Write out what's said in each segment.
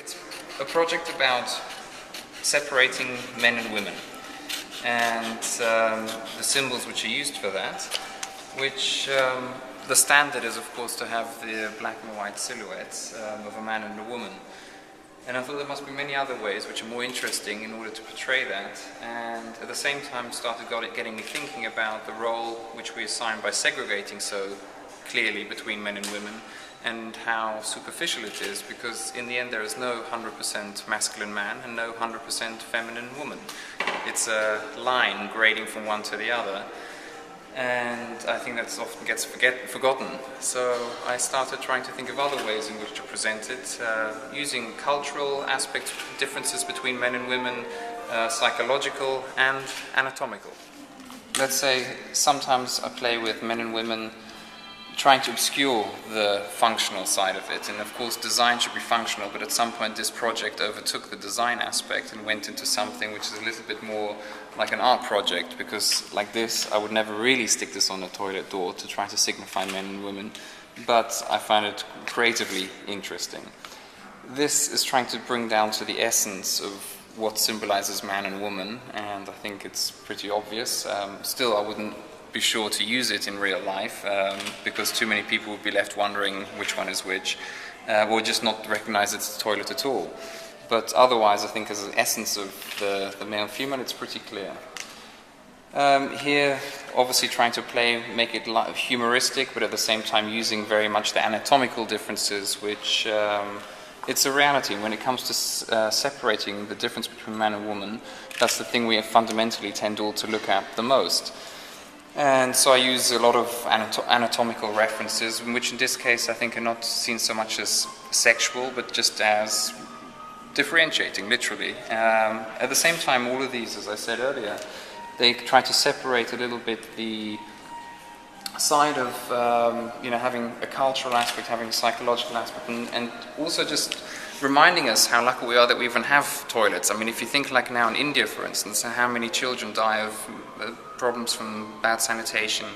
it's a project about separating men and women, and the symbols which are used for that, which the standard is, of course, to have the black and white silhouettes of a man and a woman. And I thought there must be many other ways which are more interesting in order to portray that, and at the same time started getting me thinking about the role which we assign by segregating so clearly between men and women, and how superficial it is, because in the end there is no 100% masculine man and no 100% feminine woman. It's a line grading from one to the other, and I think that often gets forgotten. So I started trying to think of other ways in which to present it, using cultural aspects, differences between men and women, psychological and anatomical. Let's say sometimes I play with men and women trying to obscure the functional side of it, and of course design should be functional, but at some point this project overtook the design aspect and went into something which is a little bit more like an art project, because like this I would never really stick this on a toilet door to try to signify men and women, but I find it creatively interesting. This is trying to bring down to the essence of what symbolizes man and woman, and I think it's pretty obvious. Still, I wouldn't be sure to use it in real life, because too many people would be left wondering which one is which, or just not recognize it's a toilet at all. But otherwise, I think as an essence of the male and female, it's pretty clear. Here, obviously trying to make it humoristic, but at the same time using very much the anatomical differences, which it's a reality. When it comes to separating the difference between man and woman, that's the thing we fundamentally tend all to look at the most. And so I use a lot of anatomical references, which in this case I think are not seen so much as sexual, but just as differentiating, literally. At the same time, all of these, as I said earlier, they try to separate a little bit the side of having a cultural aspect, having a psychological aspect, and also just reminding us how lucky we are that we even have toilets. I mean, if you think like now in India, for instance, how many children die of problems from bad sanitation,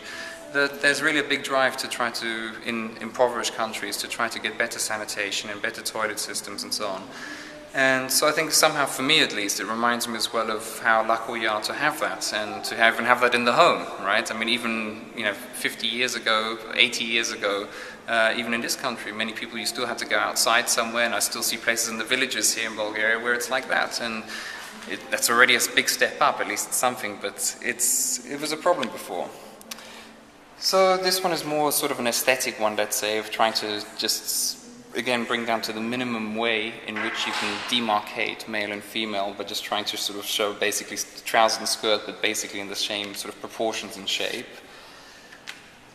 there's really a big drive to try to, in impoverished countries, to try to get better sanitation and better toilet systems and so on. And so I think somehow, for me at least, it reminds me as well of how lucky we are to have that, and to even have that in the home, right? I mean, even 50 years ago, 80 years ago, even in this country, many people, you still had to go outside somewhere, and I still see places in the villages here in Bulgaria where it's like that, and that's already a big step up, at least it's something, but it was a problem before. So this one is more sort of an aesthetic one, let's say, of trying to just again bring down to the minimum way in which you can demarcate male and female, but just trying to sort of show basically trousers and skirt, but basically in the same sort of proportions and shape.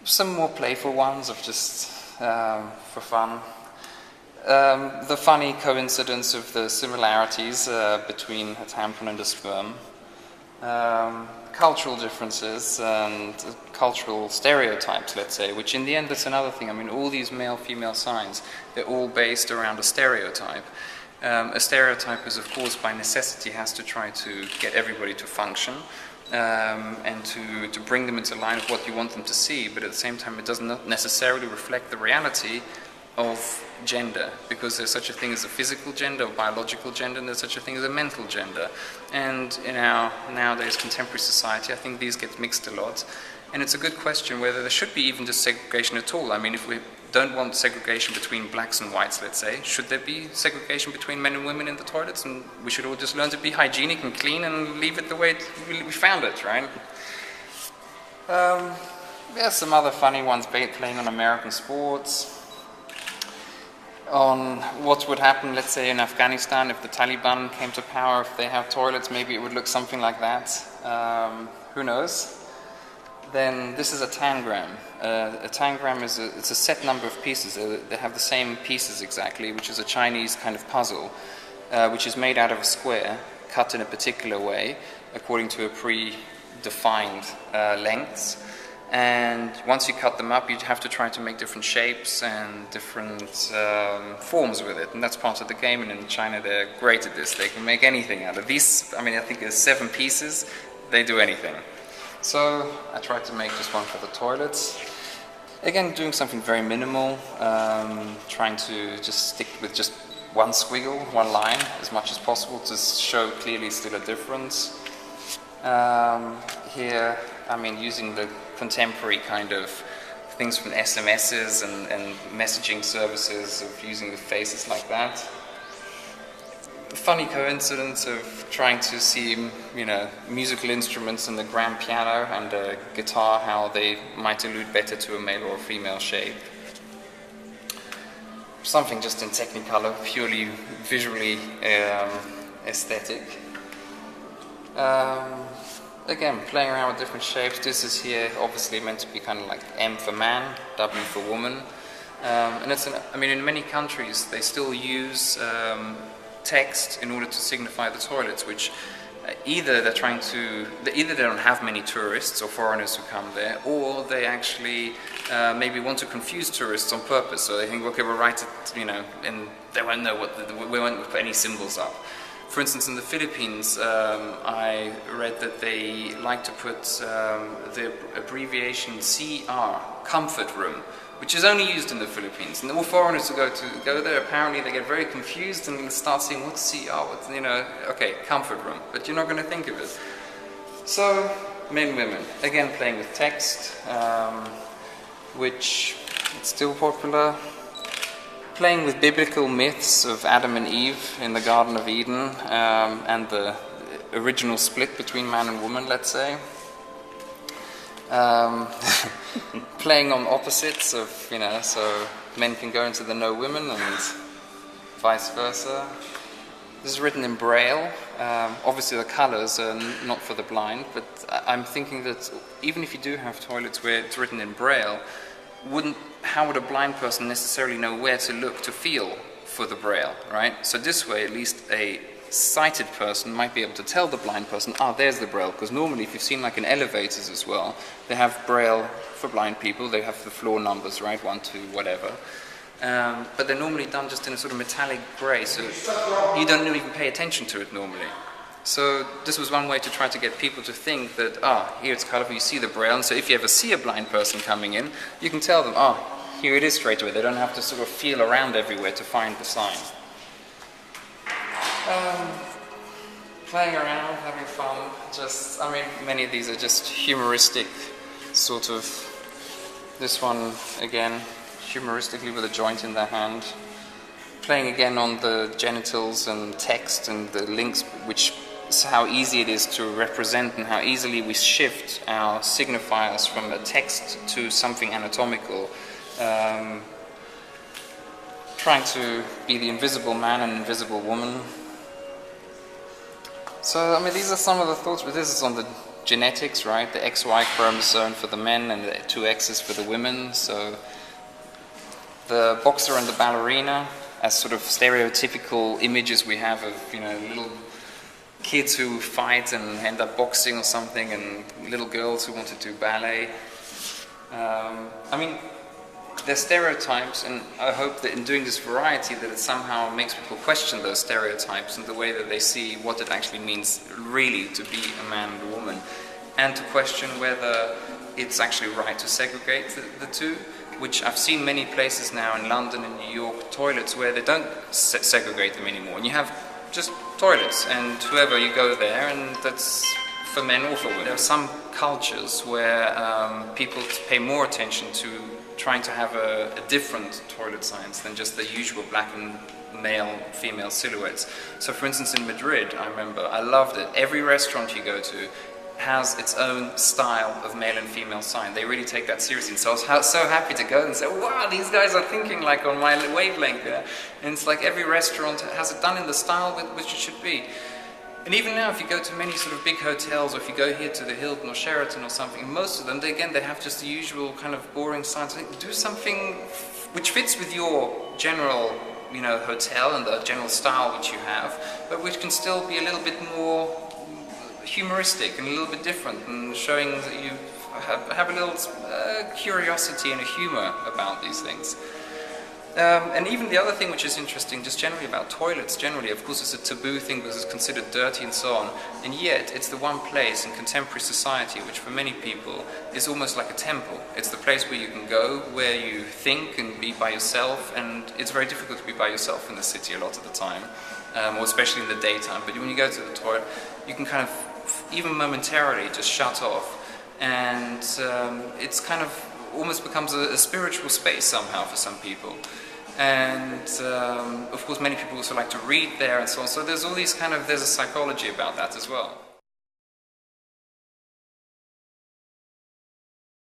Some more playful ones of just for fun. The funny coincidence of the similarities between a tampon and a sperm. Cultural differences and cultural stereotypes, let's say, which in the end, that's another thing. I mean, all these male-female signs, they're all based around a stereotype. A stereotype is, of course, by necessity has to try to get everybody to function, and to bring them into line of what you want them to see, but at the same time it does not necessarily reflect the reality of gender, because there's such a thing as a physical gender or biological gender, and there's such a thing as a mental gender. And in our nowadays contemporary society, I think these get mixed a lot. And it's a good question whether there should be even just segregation at all. I mean, if we don't want segregation between blacks and whites, let's say, should there be segregation between men and women in the toilets? And we should all just learn to be hygienic and clean and leave it the way we found it, right? There's some other funny ones playing on American sports. On what would happen, let's say, in Afghanistan if the Taliban came to power, if they have toilets, maybe it would look something like that. Who knows? Then this is a tangram. A tangram is it's a set number of pieces. They have the same pieces exactly, which is a Chinese kind of puzzle, which is made out of a square, cut in a particular way, according to a predefined lengths. And once you cut them up, you'd have to try to make different shapes and different forms with it. And that's part of the game. And in China, they're great at this. They can make anything out of these. I mean, I think there's 7 pieces. They do anything. So I tried to make just one for the toilets. Again, doing something very minimal, trying to just stick with just one squiggle, one line, as much as possible to show clearly still a difference. Here, I mean, using the contemporary kind of things from SMSs and messaging services of using the faces like that. The funny coincidence of trying to see, you know, musical instruments and the grand piano and a guitar, how they might allude better to a male or a female shape. Something just in Technicolor, purely visually aesthetic. Again, playing around with different shapes. This is here obviously meant to be kind of like M for man, W for woman. And it's, I mean, in many countries they still use text in order to signify the toilets, which either they don't have many tourists or foreigners who come there, or they actually maybe want to confuse tourists on purpose. So they think, okay, we'll write it, you know, and they won't know we won't put any symbols up. For instance, in the Philippines, I read that they like to put the abbreviation CR, comfort room, which is only used in the Philippines. And all foreigners who go there, apparently they get very confused and start saying, what's CR, what's, you know, okay, comfort room, but you're not going to think of it. So, men, women, again playing with text, which is still popular. Playing with biblical myths of Adam and Eve in the Garden of Eden, and the original split between man and woman, let's say. Playing on opposites of, you know, so men can go into the no women and vice versa. This is written in Braille. Obviously the colors are not for the blind, but I'm thinking that even if you do have toilets where it's written in Braille, how would a blind person necessarily know where to look to feel for the Braille, right? So this way, at least a sighted person might be able to tell the blind person, there's the Braille, because normally if you've seen like in elevators as well, they have Braille for blind people, they have the floor numbers, right, 1, 2, whatever. But they're normally done just in a sort of metallic grey, so you don't even pay attention to it normally. So this was one way to try to get people to think that, here it's colourful, you see the Braille, and so if you ever see a blind person coming in, you can tell them, here it is straight away. They don't have to sort of feel around everywhere to find the sign. Playing around, having fun, many of these are just humoristic, sort of, this one, again, humoristically with a joint in their hand. Playing again on the genitals and text and the links, which is how easy it is to represent and how easily we shift our signifiers from a text to something anatomical. Trying to be the invisible man and invisible woman. So, these are some of the thoughts, but this is on the genetics, right? The XY chromosome for the men and the 2 X's for the women. So, the boxer and the ballerina as sort of stereotypical images we have of, little kids who fight and end up boxing or something, and little girls who want to do ballet. They're stereotypes, and I hope that in doing this variety that it somehow makes people question those stereotypes and the way that they see what it actually means really to be a man and a woman, and to question whether it's actually right to segregate the two, which I've seen many places now in London and New York, toilets where they don't segregate them anymore, and you have just toilets, and whoever you go there, and that's for men or for women. There are some cultures where people pay more attention to trying to have a different toilet science than just the usual black and male-female silhouettes. So for instance in Madrid, I remember, I loved it. Every restaurant you go to has its own style of male and female sign. They really take that seriously. And so I was so happy to go and say, wow, these guys are thinking like on my wavelength there. And it's like every restaurant has it done in the style which it should be. And even now, if you go to many sort of big hotels, or if you go here to the Hilton or Sheraton or something, most of them, they have just the usual kind of boring signs. Do something which fits with your general, hotel and the general style which you have, but which can still be a little bit more humoristic and a little bit different, and showing that you have a little curiosity and a humor about these things. And even the other thing which is interesting, just generally about toilets, generally, of course it's a taboo thing because it's considered dirty and so on, and yet it's the one place in contemporary society which for many people is almost like a temple. It's the place where you can go, where you think and be by yourself, and it's very difficult to be by yourself in the city a lot of the time, or especially in the daytime. But when you go to the toilet, you can kind of, even momentarily, just shut off, and it's kind of almost becomes a spiritual space somehow for some people. And of course many people also like to read there and so on. So there's all these there's a psychology about that as well.